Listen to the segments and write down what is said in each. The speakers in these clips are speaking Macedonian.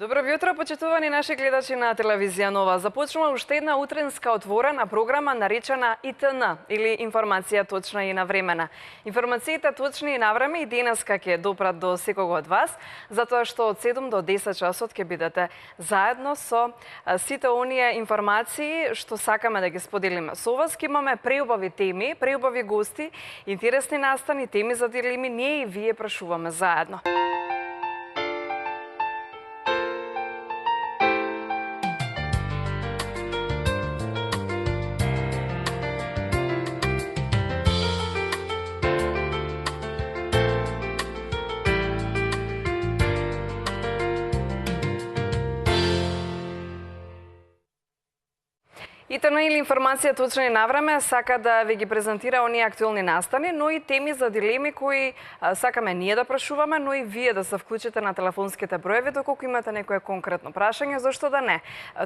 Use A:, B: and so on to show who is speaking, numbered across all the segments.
A: Добро јутро, почитувани наши гледачи на телевизија Нова. Започнува уште една утринска отворена програма наречена ИТН, или информација точна и навремена. Информациите точни и навреме и денеска ќе допрат до секого од вас, затоа што од 7 до 10 часот ќе бидете заедно со сите оние информации што сакаме да ги споделиме со вас. Ке имаме преубави теми, преубави гости, интересни настани, теми за делими, ние и вие прашуваме заедно. ИТН или информација точно и навреме сака да ви ги презентира оние актуелни настани, но и теми за дилеми кои сакаме ние да прашуваме, но и вие да се вклучите на телефонските броеви доколку имате некое конкретно прашање, зашто да не.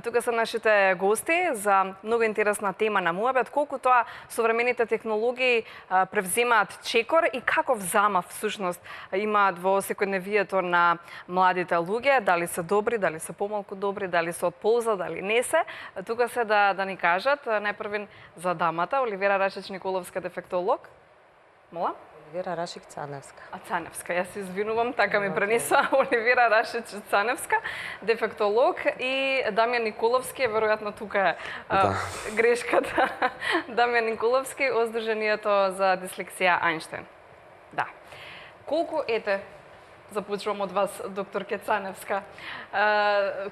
A: Тука се нашите гости за многу интересна тема на муабет, колку тоа современите технологии превземаат чекор и каков замав всушност имаат во секојдневието на младите луѓе, дали се добри, дали се помалку добри, дали се од полза, дали не се. Тука се да ни кажат, најпрвен за дамата, Оливера Рашич-Николовска, дефектолог. Мола?
B: Оливера Рашич-Цаневска.
A: Цаневска, јас се извинувам, така ми пренесува. Оливера Рашич-Цаневска, дефектолог, и Дамјан Николовски, веројатно тука е грешката. Дамјан Николовски, од Сдруженијето за дислексија Ајнштајн. Да. Колку, започвам од вас, доктор Цаневска.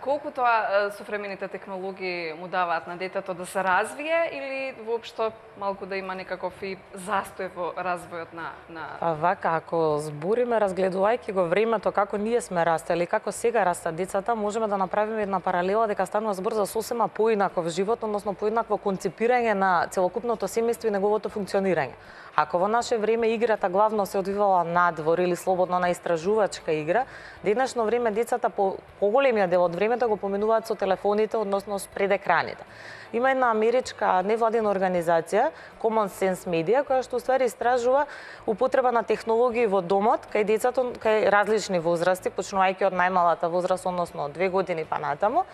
A: Колку тоа современите технологии му даваат на детето да се развие или воопшто малку да има некаков и застој во развојот на...
B: Вака, ако збориме, разгледувајќи го времето како ние сме растели, како сега растат децата, можеме да направиме една паралела дека станува збор за сосема поинаков живот, односно поинакво концепирање на целокупното семејство и неговото функционирање. Ако во наше време играта главно се одвивала надвор или слободно на истражувачка игра, денешно време децата по поголемиот дел од времето го поменуваат со телефоните, односно пред екраните. Има една америчка невладина организација, Common Sense Media, која што уствари истражува употреба на технологии во домот кај децата кај различни возрасти, почнувајќи од најмалата возраст, односно 2 години па натаму.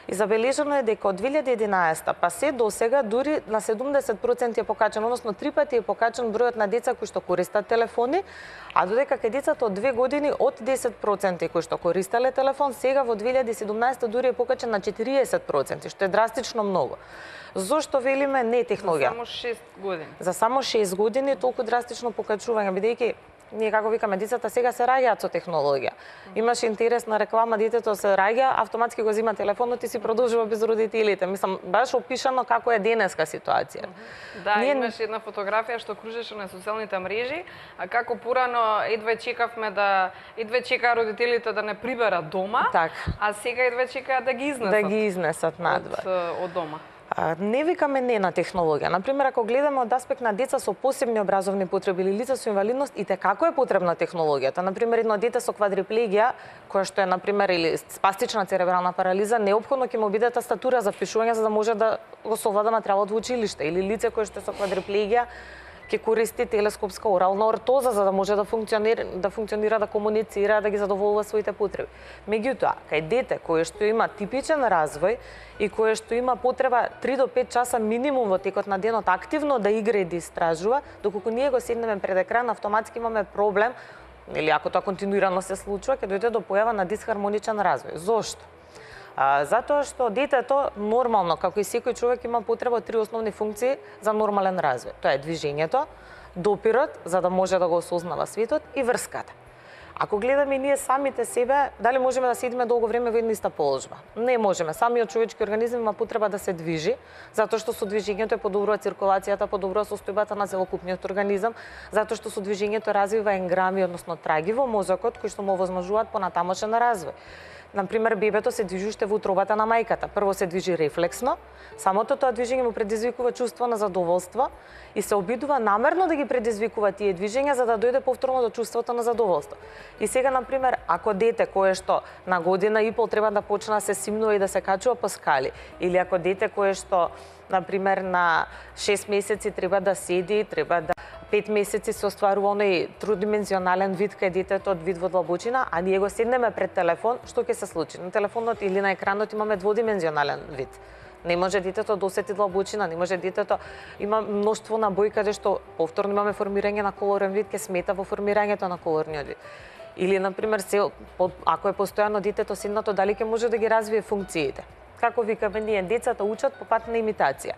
B: И забележано е дека од 2011 па се до сега дури на 70% е покачен, односно 3 пати е покачен бројот на деца кои што користат телефони, а додека кај децата од 2 години од 10% кои што користеле телефон, сега во 2017 дури е покачен на 40%, што е драстично многу. Зошто велиме не технологија?
A: За само 6 години.
B: За само 6 години толку драстично покачување, бидејќи ние како викаме децата сега се раѓаат со технологија. Имаше интересна реклама, детето се раѓа, автоматски го зема телефонот и си продолжува без родителите. Мислам, баш опишано како е денеска ситуација.
A: Да, имаше една фотографија што кружеше на социјалните мрежи, а како порано едве чека родителите да не приберат дома, а сега едве чекаат да ги изнесат.
B: Да ги изнесат надвор.
A: Од дома.
B: Не викаме не на технологија. Например, ако гледаме од аспект на деца со посебни образовни потреби или лица со инвалидност, и како е потребна технологијата. Например, едно дете со квадриплегија, која што е, например, или спастична церебрална парализа, неопходно ќе му биде тастатура за пишување за да може да го совлада материјалот во училиште. Или лице кое што е со квадриплегија, ќе користи телескопска орална ортоза за да може да функционира, да комуницира, да ги задоволува своите потреби. Меѓутоа, кај дете кое што има типичен развој и кое што има потреба 3 до 5 часа минимум во текот на денот активно да игра и да истражува, доколку ние го седнеме пред екран, автоматски имаме проблем, или ако тоа континуирано се случува, ќе дојде до појава на дисхармоничен развој. Зошто? Затоа што детето нормално, како и секој човек, има потреба од 3 основни функции за нормален развој. Тоа е движењето, допирот, за да може да го осознава светот, и врската. Ако гледаме ние самите себе, дали можеме да седиме долго време во една иста положба? Не можеме. Самиот човечки организам има потреба да се движи, затоа што со движењето е подобрува циркулацијата, подобрува состојбата на целокупниот организам, затоа што со движењето развива енграми, односно траги во мозокот, кои што му овозможуваат понатамошен развој. Например, бебето се движи уште во утробата на мајката. Прво се движи рефлексно, самото тоа движење му предизвикува чувство на задоволство и се обидува намерно да ги предизвикува тие движења за да дојде повторно до чувството на задоволство. И сега, например, ако дете кое што на година и пол треба да почне да се симнува и да се качува по скали, или ако дете кое што например на 6 месеци треба да седи, треба да 5 месеци се остварува оној тридимензионален вид кај детето од вид во длабочина, а ние го седнеме пред телефон, што ќе се случи? На телефонот или на екранот имаме дводимензионален вид. Не може детето да осети длабочина, не може детето има мноштво на бои каде што повторно имаме формирање на колорен вид, ќе смета во формирањето на колорниот вид. Или на пример ако е постојано детето седнато, дали ќе може да ги развие функциите? Како викаме ние, децата учат по пат на имитација.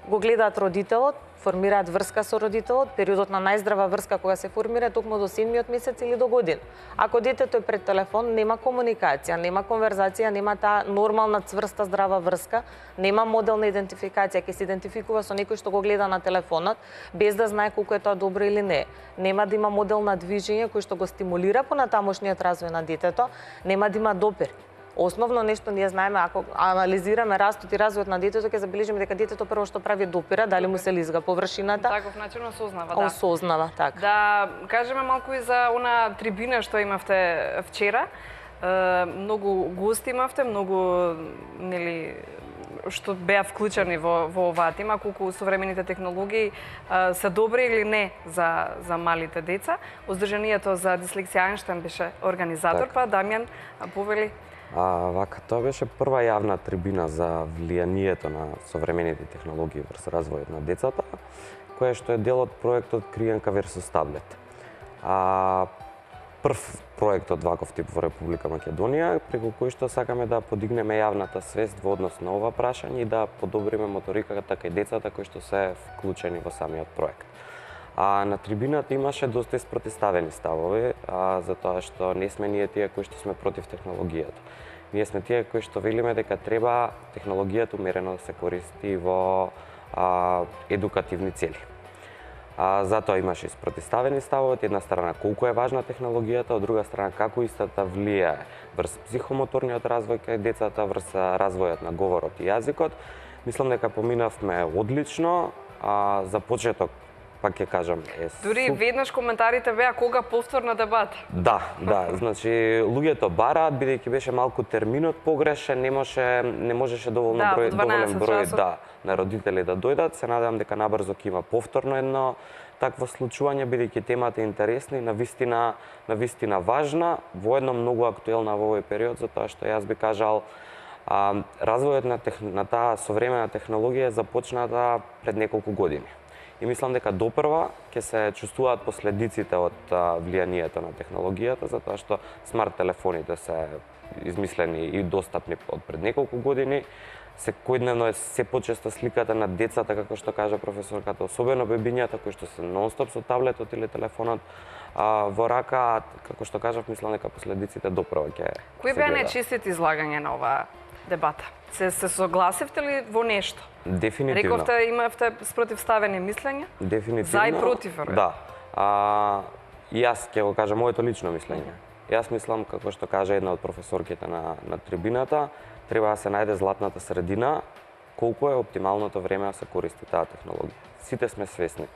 B: Го гледаат родителот, формираат врска со родителот, периодот на најздрава врска кога се формира токму до 7-миот месец или до година. Ако детето е пред телефон, нема комуникација, нема конверзација, нема таа нормална цврста здрава врска, нема модел на идентификација, ќе се идентификува со некој што го гледа на телефонот, без да знае колку е тоа добро или не. Нема да има модел на движење кој што го стимулира понатамошниот развој на детето, нема да има допир. Основно нешто ние знаеме, ако анализираме растот и развојот на детето, ќе забележиме дека детето прво што прави допира, дали му се лизга површината.
A: Таков начин осознава, да.
B: Осознава, така.
A: Да кажеме малку и за она трибина што имавте вчера. Многу гости имавте, многу нели што беа вклучени во оваа тема, колку современите технологии се добри или не за малите деца.Оздржанието за дислексија Ајнштајн беше организатор, па Дамјан повели.
C: Вака, тоа беше прва јавна трибина за влијанието на современите технологии врз развојот на децата, која што е дел од проектот Криенка versus Таблет. Прв проект од ваков тип во Република Македонија, преку кој што сакаме да подигнеме јавната свест во однос на ова прашање и да подобриме моториката кај децата кои што се вклучени во самиот проект. На трибината имаше доста испротивставени ставови, затоа што не сме ние тие кои што сме против технологијата. Ние сме тие кои што велиме дека треба технологијата умерено да се користи во едукативни цели. Затоа имаше испротивставени ставови, од една страна колку е важна технологијата, од друга страна како истата влијае врз психомоторниот развој кај децата, врз развојот на говорот и јазикот. Мислам дека поминавме одлично, за почеток пак ќе кажам
A: Дури веднаш коментарите беа кога повторна дебата.
C: Да, значи луѓето бараат бидејќи беше малку терминот погрешен, не можеше доволен број на родители да дојдат. Се надевам дека набрзо ќе има повторно едно такво случување бидејќи темата е интересна и навистина важна, воедно многу актуелна во овој период, затоа што јас би кажал развојот на таа современа технологија започната пред неколку години. И мислам дека допрва ќе се чувствуваат последиците од влијанието на технологијата, затоа што смарт телефоните се измислени и достапни од пред неколку години. Секојдневно е се почесто сликата на децата, како што кажа професорката, особено бебињата кои што се нонстоп со таблетот или телефонот во рака, како што кажав, мислам дека последиците допрва ќе.
A: Кои беа најчестите излагања на оваа дебата? Се согласивте ли во нешто?
C: Дефинитивно.
A: Рековте имавте спротивставени мислења?
C: Дефинитивно.
A: За и против, веројатно.
C: Да. Јас ќе го кажам моето лично мислење. Јас мислам, како што кажа една од професорките на трибината, треба да се најде златната средина, колку е оптималното време да се користи таа технологија. Сите сме свесни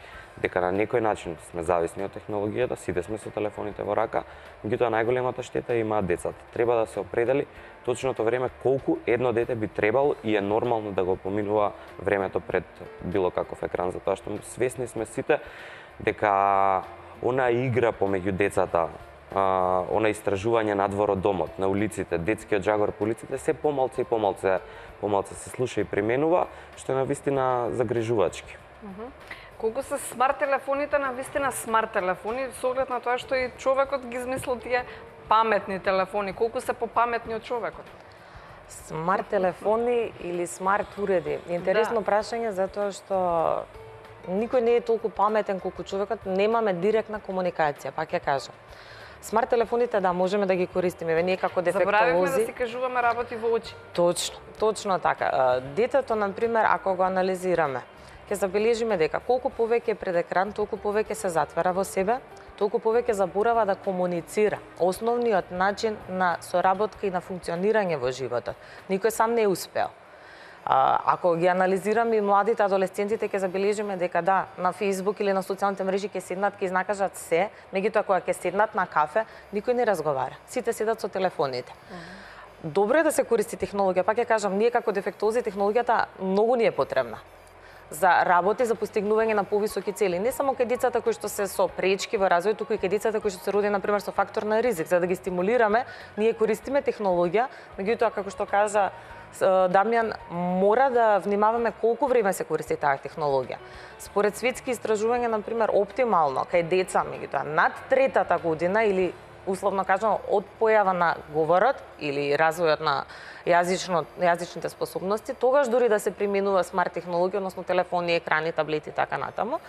C: дека на некој начин сме зависни од технологијата, сите сме со телефоните во рака, меѓутоа најголемата штета имаат децата. Треба да се определи точното време колку едно дете би требало и е нормално да го поминува времето пред било каков екран, затоа што свесни сме сите дека она игра помеѓу децата, она истражување надвор од домот, на улиците, детскиот жагор по улиците, се помалце и помалце се слуша и применува, што е навистина загрижувачки.
A: Колку се смарт телефоните, навистина смарт телефони, со оглед на тоа што и човекот ги измислил тие паметни телефони, колку се попаметни од човекот?
B: Смарт телефони или смарт уреди? Интересно прашање, затоа што никој не е толку паметен колку човекот, немаме директна комуникација, пак ќе кажам. Смарт телефоните да можеме да ги користиме, ние како дефектолози.
A: Заборавивме да си кажуваме работи во очи.
B: Точно така. Детето, например, ако го анализираме, ќе забележиме дека колку повеќе е пред екран, толку повеќе се затвара во себе, толку повеќе заборава да комуницира. Основниот начин на соработка и на функционирање во животот. Никој сам не е успеал. Ако ги анализираме и младите адолесцентите, ќе забележиме дека да, на Facebook или на социјалните мрежи ќе седнат, ќе изнакажат се, меѓутоа кога ќе седнат на кафе, никој не разговара. Сите седат со телефоните. Добро е да се користи технологија, пак ќе кажам, ние како дефектолози технологијата многу ни е потребна. за работи за постигнување на повисоки цели. Не само кај децата кои што се со пречки во развој, туку и кај децата кои што се родени на пример со фактор на ризик. За да ги стимулираме, ние користиме технологија, меѓутоа како што кажа Дамјан, мора да внимаваме колку време се користи таа технологија. Според светски истражувања, на пример, оптимално кај деца, меѓутоа над 3-та година или условно кажано од појава на говорот или развојот на јазичните способности, тогаш дури да се применува смарт технологија, односно телефони, екрани, таблети така натаму,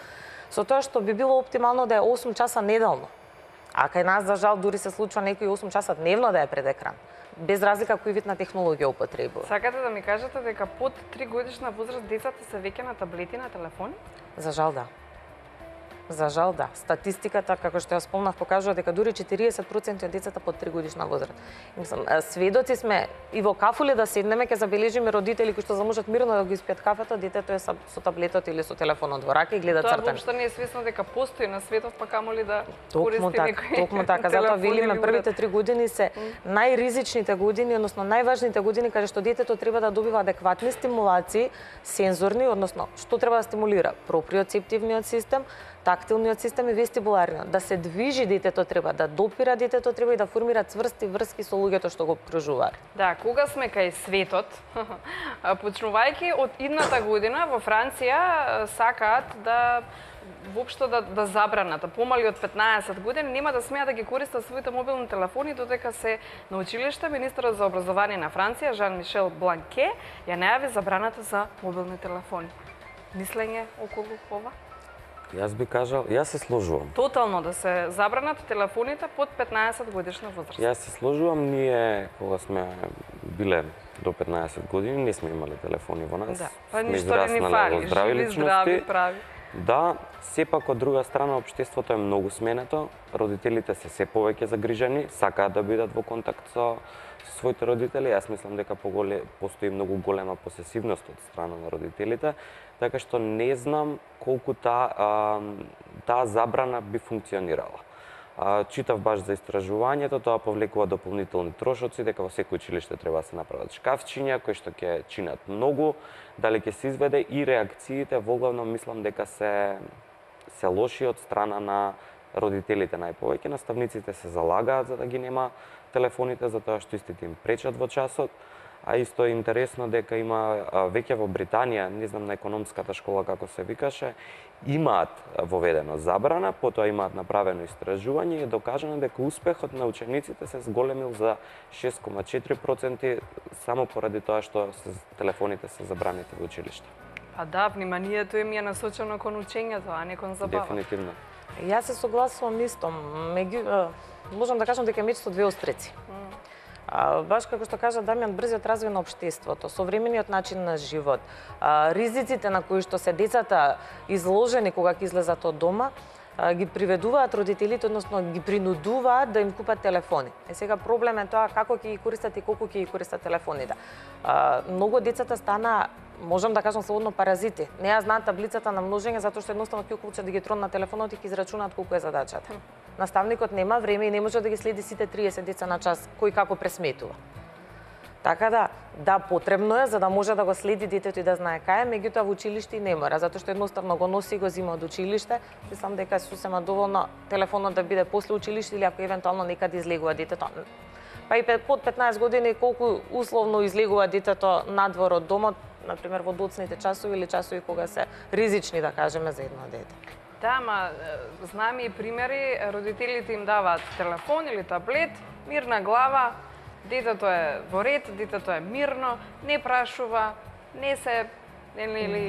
B: со тоа што би било оптимално да е 8 часа неделно. А кај нас, за жал, дури се случува некои 8 часа дневно да е пред екран, без разлика кој вид на технологија употребува.
A: Сакате да ми кажете дека под 3 годишна возраст децата се веќе на таблети, на телефони?
B: За жал, да. За жал, да. Статистиката, како што ја спомнав, покажува дека дури 40% од децата под 3 годишна возраст. Мислам, сведоци сме и во кафуле да седнеме, ќе забележиме родители кои што заможат мирно да го испијат кафето, детето е со таблетот или со телефонот во рака и гледа цртани.
A: Тоа воопшто не е свесно дека постои на светот, па камоли да користи некој.
B: Токму така, затоа велиме првите 3 години се најризичните години, односно најважните години каде што детето треба да добива адекватни стимулации, сензорни, односно што треба да стимулира? Проприоцептивниот систем, тактилниот систем и вестибуларниот. Да се движи детето треба, да допира детето треба и да формира цврсти врски со луѓето што го обкружуваат.
A: Да, кога сме кај светот, почнувајќи од идната година во Франција сакаат да воопшто да забранат, помали од 15 години нема да смеат да ги користат своите мобилни телефони додека се на училиште. Министерот за образование на Франција, Жан-Мишел Бланке, ја најави забраната за мобилни телефони. Мислење околу ова?
C: Јас би кажал, јас се сложувам.
A: Тотално да се забранат телефоните под 15 годишна возраст.
C: Јас се сложувам, ние кога сме биле до 15 години не сме имале телефони во нас.
A: Да, па ништо не ни фали, живи, здрави, прави.
C: Да, сепак од друга страна општеството е многу сменето, родителите се се повеќе загрижени, сакаат да бидат во контакт со своите родители. Јас мислам дека постои многу голема посесивност од страна на родителите, така што не знам колку таа забрана би функционирала. Читав баш за истражувањето, тоа повлекува дополнителни трошоци, дека во секој училиште треба да се направат шкафчиња кои што ќе чинат многу, дали ќе се изведе и реакциите воглавно мислам дека се лоши од страна на родителите најповеќе. Наставниците се залагаат за да ги нема телефоните, затоа што истите им пречат во часот. А исто е интересно дека има веќе во Британија, не знам на економската школа како се викаше, имаат воведено забрана, потоа имаат направено истражување и е докажано дека успехот на учениците се зголемил за 6,4% само поради тоа што телефоните се забранети во училиште.
A: А да, вниманието им е насочено кон учењето, а не кон забава.
C: Дефинитивно.
B: Јас се согласувам исто. Можам да кажам дека е меч со две острици. Баш како што кажа Дамјан, брзиот развој на општеството, современиот начин на живот, ризиците на кои што се децата изложени кога ќе излезат од дома, ги приведуваат родителите, односно ги принудуваат да им купат телефони. Сега проблем е тоа како ќе ги користат и колку ќе ги користат телефоните. Многу децата стана, можам да кажам слободно, паразити. Не ја знаат таблицата на множење затоа што едноставно ќе уклучат дигатрон на телефонот и ќе израчунаат колку е задачата. Наставникот нема време и не може да ги следи сите 30 деца на час кој како пресметува. Така да, потребно е за да може да го следи детето и да знае кај е, меѓутоа во училиште не мора, затоа што едноставно го носи и го зима од училиште. Мислам дека е сосема доволно телефонот да биде после училиште или ако евентуално некаде излегува детето. Па и под 15 години колку условно излегува детето надвор од домот, например во доцните часови или часови кога се ризични, да кажеме, за едно дете.
A: Да, ма знаме и примери, родителите им даваат телефон или таблет, мирна глава, детето е во ред, детето е мирно, не прашува, не се...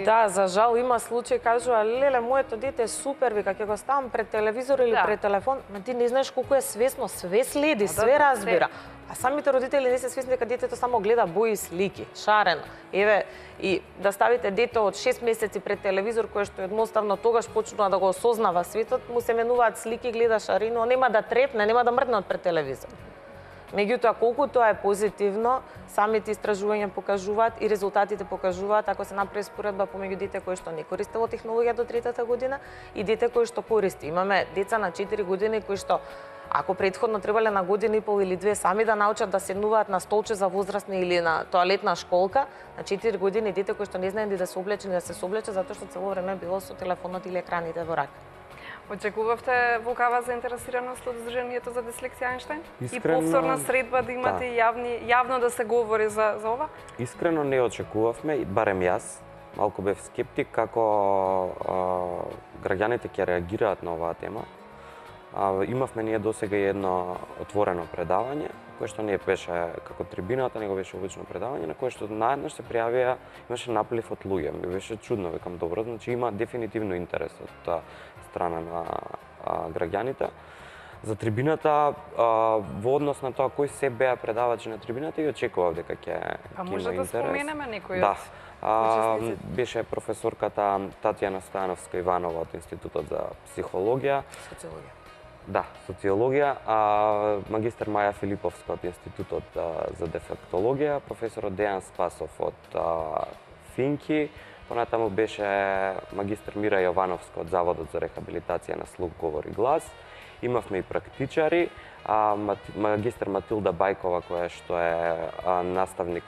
B: Да, за жал има случаи, кажува, леле, моето дете е супер, вика, ќе го ставам пред телевизор или пред телефон, ма ти не знаеш колку е свесно, све следи, све разбира. А самите родители не се свесни дека детето само гледа бои и слики, шарено. Еве, и да ставите дете од 6 месеци пред телевизор, кој што едноставно тогаш почнува да го осознава светот, му се менуваат слики, гледа шарено, нема да трепне, нема да мрдне од пред телевизор. Меѓутоа, колку тоа е позитивно, самите истражувања покажуваат и резултатите покажуваат ако се направи споредба помеѓу дете кој што не користело технологија до 3-та година и дете кој што користи. Имаме деца на 4 години кои што Ако претходно требале на година и пол или две сами да научат да седнуваат на столче за возрастни или на тоалетна школка, на 4 години дете кој што не знае да се облече, да се соблече затоа што цело време било со телефонот или екраните во рака.
A: Очекувавте ваква заинтересираност од Здруженијето за дислексија Ајнштајн?
C: Искрено,
A: И повторна средба да имате јавно да се говори за ова?
C: Искрено не очекувавме, барем јас. Малку бев скептик како граѓаните ќе реагираат на оваа тема. Имавме ние досега едно отворено предавање, кое што не беше како трибината, него беше обично предавање, на кое што наеднаш се пријавија, имаше наплив од луѓе. Ми беше чудно, викам добро, значи има дефинитивно интерес од страна на граѓаните. За трибината, во однос на тоа кои се беа предавачи на трибината, и очекував дека ќе има
A: може да
C: интерес.
A: споменеме некој
C: Да.
A: од
C: Беше професорката Татјана Стојановска Иванова од Институтот за психологија.
B: Социологија.
C: Да, социологија, магистар Маја Филиповска од Институтот за дефектологија, професорот Дејан Спасов од Финки, понатаму беше магистар Мира Јовановска од Заводот за рехабилитација на слух, говор и глас. Имавме и практичари, магистар Матилда Бајкова, која што е наставник,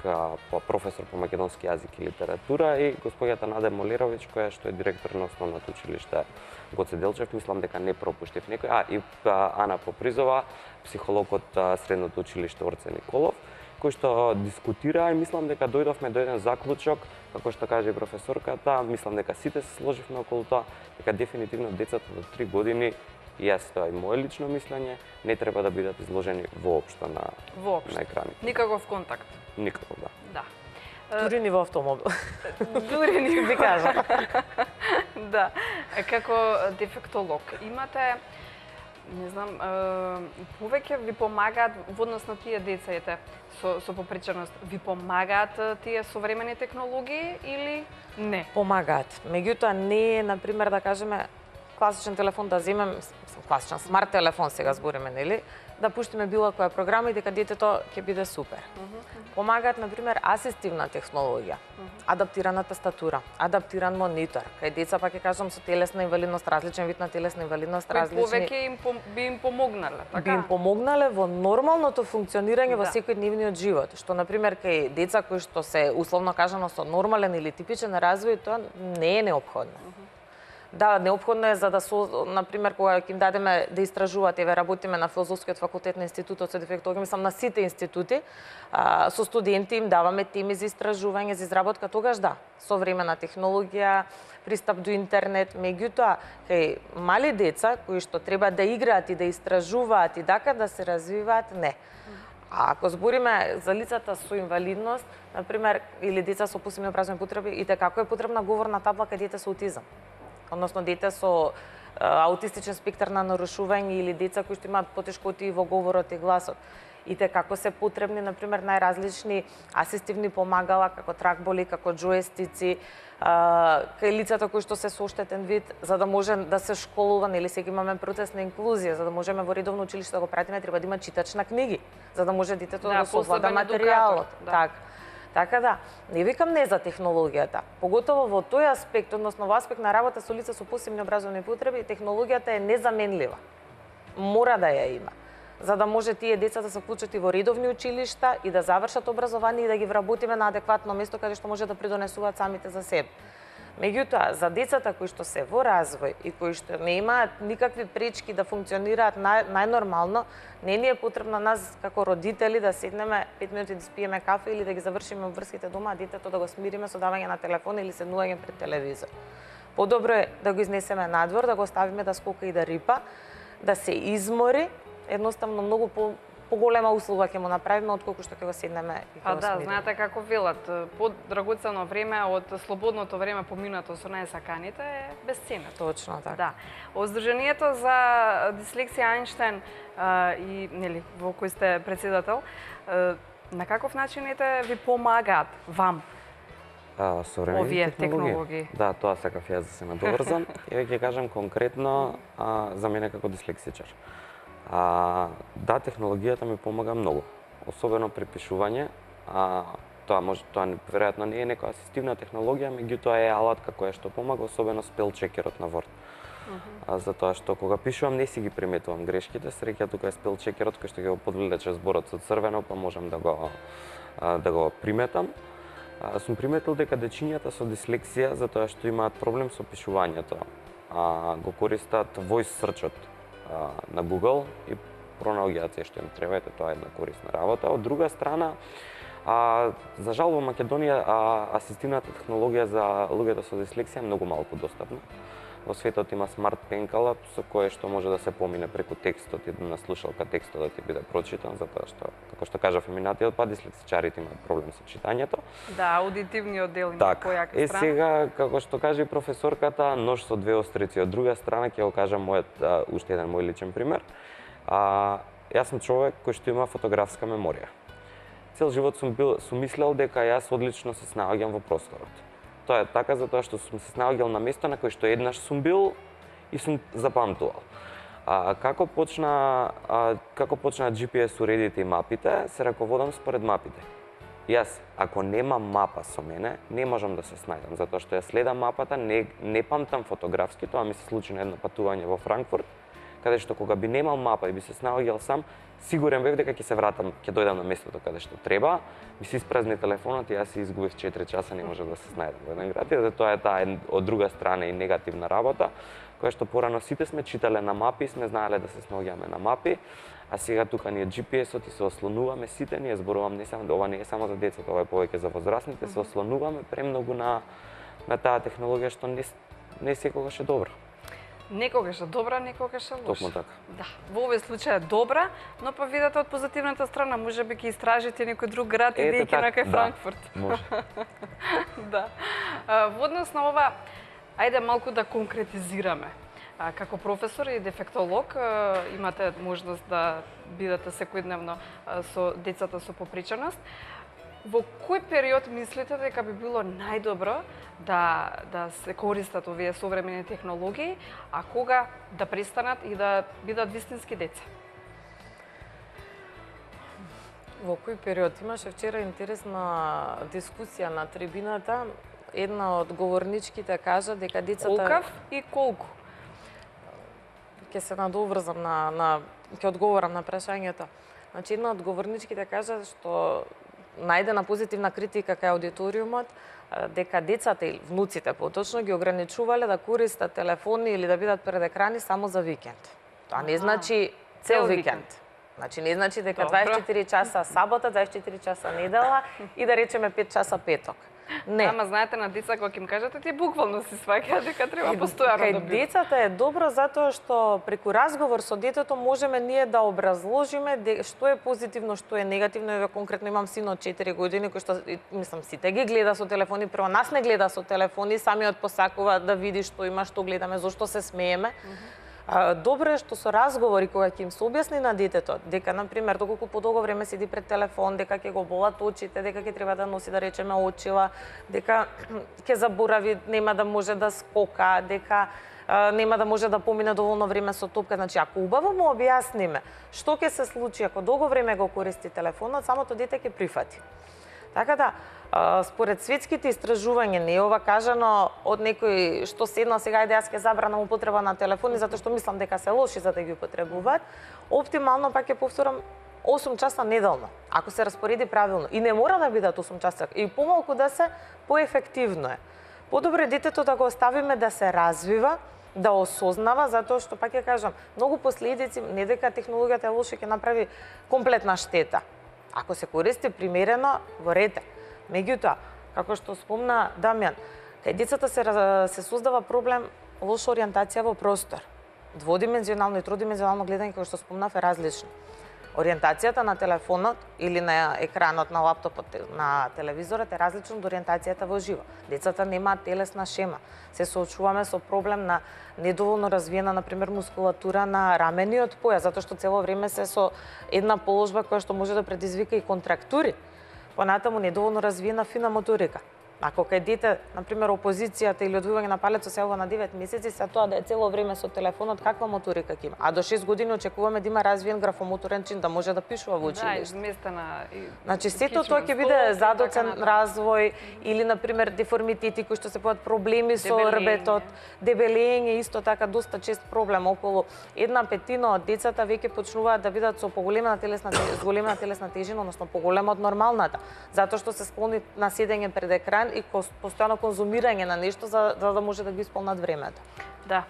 C: професор по македонски јазик и литература, и господјата Наде Молировиќ, која што е директор на основното училиште Гоце Делчев, мислам дека не пропуштив некој, и Ана Попризова, психолог од средното училиште Орце Николов, кои што дискутираа, и мислам дека дојдовме до еден заклучок, како што каже професорката, мислам дека сите се сложивме околу тоа, дека дефинитивно децата до 3 години, и јас тоа и моје лично мислење, не треба да бидат изложени воопшто на екраните.
A: Никаков контакт.
C: Никаков, да.
A: Да.
B: Дури ни во автомобил.
A: Дури ни
B: ви кажам.
A: Да. Како дефектолог имате, не знам, повеќе ви помагаат во однос на тие деца, со попреченост, ви помагаат тие современи технологии или не?
B: Помагаат. Меѓутоа не е, например, да кажеме, класичен телефон да земем, класичен смарт телефон сега збориме, нели? Да пуштиме било која програма и дека детето ќе биде супер. Помагаат, например, асистивна технологија, адаптирана тастатура, адаптиран монитор, кај деца па ќе кажам со телесна инвалидност, различен вид на телесна инвалидност, различни.
A: Повеќе би им помогнале, така?
B: Би им помогнале во нормалното функционирање во секојдневниот живот, што например кај деца кои што се условно кажано со нормален или типичен развој, тоа не е неопходно. Да, неопходно е за да например, кога ќе им дадеме да истражуваат, еве работиме на Филозофскиот факултет на Институтот за дефектологија, мислам на сите институти, со студенти им даваме теми за истражување, за изработка, тогаш да, современа технологија, пристап до интернет, меѓутоа кај мали деца кои што треба да играат и да истражуваат и дака да се развиваат, не. А ако збориме за лицата со инвалидност, например, или деца со посебни образовни потреби, и како е потребна говорна табла кај дете со аутизам, односно дете со аутистичен спектар на нарушување или деца кои што имаат потешкоти во говорот и гласот. И како се потребни, например, најразлични асистивни помагала, како тракболи, како џоестици, кај лицата кои што се со оштетен вид, за да може да се школува, или сега имаме процес на инклузија, за да можеме во редовно училиште да го пратиме, треба да има читач на книги, за да може детето да го совлада материјалот. Така да, не викам не за технологијата. Поготово во тој аспект, односно во аспект на работа со лица со посебни образовни потреби, технологијата е незаменлива. Мора да ја има, за да може тие деца да се вклучат и во редовни училишта и да завршат образование и да ги вработиме на адекватно место каде што може да придонесуваат самите за себе. Меѓутоа, за децата кои што се во развој и кои што не имаат никакви пречки да функционираат најнормално, не ни е потребно нас како родители да седнеме 5 минути да спиеме кафе или да ги завршиме обврските дома, а детето да го смириме со давање на телефон или седнување пред телевизор. Подобро е да го изнесеме надвор, да го оставиме да скока и да рипа, да се измори, едноставно многу поголема услуга ќе му направиме отколку што ќе го седнеме и ќе го смириме.
A: Знаете како велат, подрагоцено време од слободното време поминато со најсаканите е бесценно.
B: Точно така.
A: Да. Од Здруженијето за дислексија Ајнштајн и нели во кој сте председател, на каков начин ви помагаат вам овие технологии?
C: Да, тоа сакав јас да се надоврзам. Еве ќе кажам конкретно за мене како дислексичар. Да, технологијата ми помага многу, особено при пишување. Тоа веројатно не е нека асистивна технологија, меѓутоа е алатка која што помага, особено спел чекерот на Word. затоа што кога пишувам не си ги приметувам грешките, среќа тука е спел чекерот кој што ќе го подвлече зборот со црвено, па можам да го приметам. Сум приметил дека дечињата со дислексија, затоа што имаат проблем со пишувањето, го користат voice search-от на Google и пронаоѓаат се што им треба, ете тоа е една корисна работа. Од друга страна, за жал во Македонија асистивната технологија за луѓето со дислексија е многу малку достапна. Во светот има смарт пенкала со кое што може да се помине преку текстот и на слушалка текстот да ти биде прочитан, затоа што, како што кажав и минатиот пат, дислексичарите имаат проблем со читањето.
A: Да, аудитивниот дел има појака страна.
C: Сега, како што каже професорката, нож со две острици. Од друга страна, ќе го кажам уште еден мој личен пример. Јас сум човек кој што има фотографска меморија. Цел живот сум мислел дека јас одлично се снаоѓам во просторот. Тоа е така затоа што сум се снаоѓал на место на кое што еднаш сум бил и сум запамтувал. Како почна GPS уредите и мапите, се раководам според мапите. Јас, ако немам мапа со мене, не можам да се снајдам, затоа што ја следам мапата, не памтам фотографски, тоа ми се случи на едно патување во Франкфурт, каде што кога би немал мапа и би се снаоѓал сам, сигурен бев дека ќе се вратам, ќе дојдам на местото каде што треба, ми се испразни телефонот и јас се изгубив 4 часа, не можев да се снајдам во еден град. И тоа е таа од друга страна и негативна работа, која што порано сите сме читале на мапи, сме знаеле да се снаоѓаме на мапи, а сега тука ни е GPS-от и се ослонуваме сите, ние зборувам не само, ова не е само за децата, ова е повеќе за возрастните, се ослонуваме премногу на таа технологија што не секогаш е добра.
A: Некогаш е добра, некогаш е лоша.
C: Токму така.
A: Да, во овој случај е добра, но па видете од позитивната страна, можеби ќе истражите некој друг град и идејќи на кај Франкфурт.
C: Може.
A: Да. Во однос на ова, ајде малку да конкретизираме. Како професор и дефектолог имате можност да бидете секојдневно со децата со попричаност. Во кој период мислите дека би било најдобро да се користат овие современи технологии, а кога да престанат и да бидат вистински деца?
B: Во кој период? Имаше вчера интересна дискусија на трибината. Една од говорничките кажа дека децата...
A: Колкав и колку?
B: Ќе се надоврзам ќе одговорам на прашањето. Значи, една од говорничките кажа што најдена позитивна критика кај аудиториумот дека децата и внуците поточно ги ограничувале да користат телефони или да бидат пред екрани само за викенд. Тоа не значи цел викенд. Значи не значи дека 24 часа сабота, 24 часа недела и да речеме 5 часа петок. Не.
A: Ама знаете на деца кога ќе им кажете, ти буквално се сваќаат дека треба постојано да бидат.
B: Кај децата е добро затоа што преку разговор со детето можеме ние да образложиме што е позитивно, што е негативно. Еве конкретно имам син од 4 години кој што мислам сите ги гледа со телефони, прво нас не гледа со телефони, самиот посакува да види што има, што гледаме, зошто се смееме. Добро е што со разговори кога ќе им се објасни на детето дека на пример доколку подолго време седи пред телефон, дека ќе го болат очите, дека ќе треба да носи да речеме очила, дека ќе заборави, нема да може да скока, дека нема да може да помине доволно време со топка. Значи ако убаво му објасниме што ќе се случи ако долго време го користи телефонот, самото дете ќе прифати. Така да, според светските истражувања, не е ова кажано од некој што седна сега ајде јас ќе забранам употреба на телефони затоа што мислам дека се лоши за да ги употребуваат, оптимално пак ќе повторам 8 часа неделно, ако се распореди правилно. И не мора да бидат 8 часа, и помалку да се, поефективно е. Подобро детето да го оставиме да се развива, да осознава, затоа што пак ќе кажам, многу последици, не дека технологијата е лоша, ќе направи комплетна штета. Ако се користи примерено, во ред. Меѓутоа, како што спомна Дамјан, кај децата се создава проблем лоша ориентација во простор. Дводимензионално и тродимензионално гледање, како што спомнав, е различно. Ориентацијата на телефонот или на екранот на лаптопот, на телевизорот е различно од ориентацијата во живо. Децата немаат телесна шема. Се соочуваме со проблем на недоволно развиена, например, мускулатура на рамениот појас, затоа што цело време се со една положба која што може да предизвика и контрактури. Понатаму недоволно развиена фина моторика. Ако кај дете, например, опозицијата или одвивање на палец се јавува на 9 месеци, се тоа да е цело време со телефонот, каква моторика ќе има? А до 6 години очекуваме да има развиен графомоторен чин, да може да пишува во училиште.
A: Да, изместена.
B: Значи сето тоа ќе биде задоцен развој или например деформитети кои што се појават проблеми со рбетот, дебелење, исто така доста чест проблем околу 1/5 од децата веќе почнуваат да бидат со поголемена телесна тежина, односно поголема од нормалната, затоа што се склони на седење пред екран и постојано конзумирање на нешто за да може да го исполнат времето.
A: Да.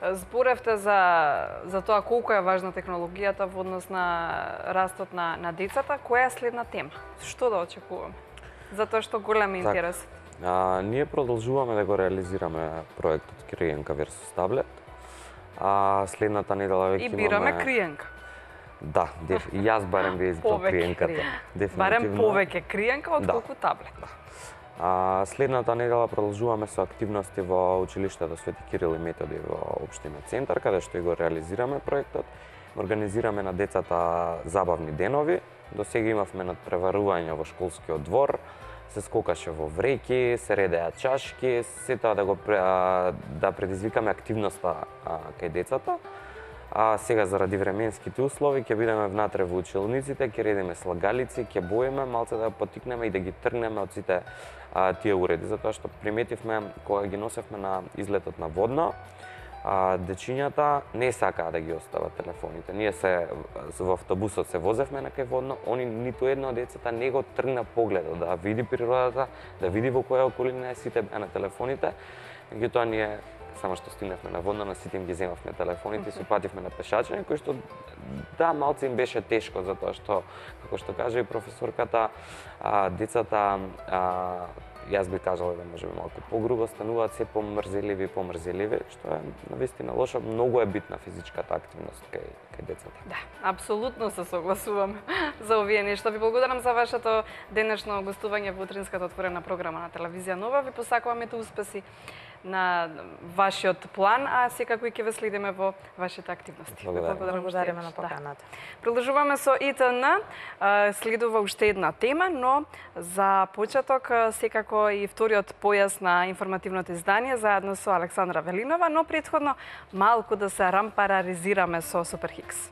A: Зборевте за тоа колку е важна технологијата во однос на растот на децата. Која е следна тема? Што да очекуваме? Затоа што голем интерес.
C: Ние продолжуваме да го реализираме проектот Криенка versus таблет. Следната недела веќе имаме...
A: И бираме Криенка.
C: Да, и јас барем би избрал Криенката.
A: Барем повеќе Криенка отколку таблет.
C: Следната недела продолжуваме со активности во училиштето Свети Кирил и Методи во општина Центар, каде што и го реализираме проектот. Организираме на децата забавни денови. До сега имавме надпреварување во школскиот двор, се скокаше во вреќи, се редеа чашки, се тоа да предизвикаме активноста кај децата. Сега заради временските услови ќе бидеме внатре во училниците, ќе редиме слагалици, ќе боиме, малце да потикнеме и да ги тргнеме од сите тие уреди, затоа што приметивме кога ги носевме на излетот на Водна, дечињата не сакаа да ги остават телефоните. Ние во автобусот се возевме на кај Водно, ниту едно од децата не го тргна погледот да види природата, да види во која околина е, сите беа на телефоните. Меѓутоа ние само што стигнавме на Водна, на сите им ги земавме телефоните и се упативме на пешачење, кој што да, малце им беше тешко, затоа што, како што кажа и професорката, децата, јас би кажала да може би малку погрубо, стануваат се помрзеливи, што е навистина лошо. Многу е битна физичката активност кај децата.
A: Да, апсолутно се согласувам за овие нешта. Ви благодарам за вашето денешно гостување во утринската отворена програма на телевизија Нова. Ви посакуваме успеси на вашиот план, а секако и ќе ве следиме во вашите активности.
B: Благодариме на поканата.
A: Продолжуваме со ИТН. Следува уште една тема, но за почеток секако и вториот појас на информативното издание заедно со Александра Велинова, но претходно малку да се рампараризираме со Суперхикс.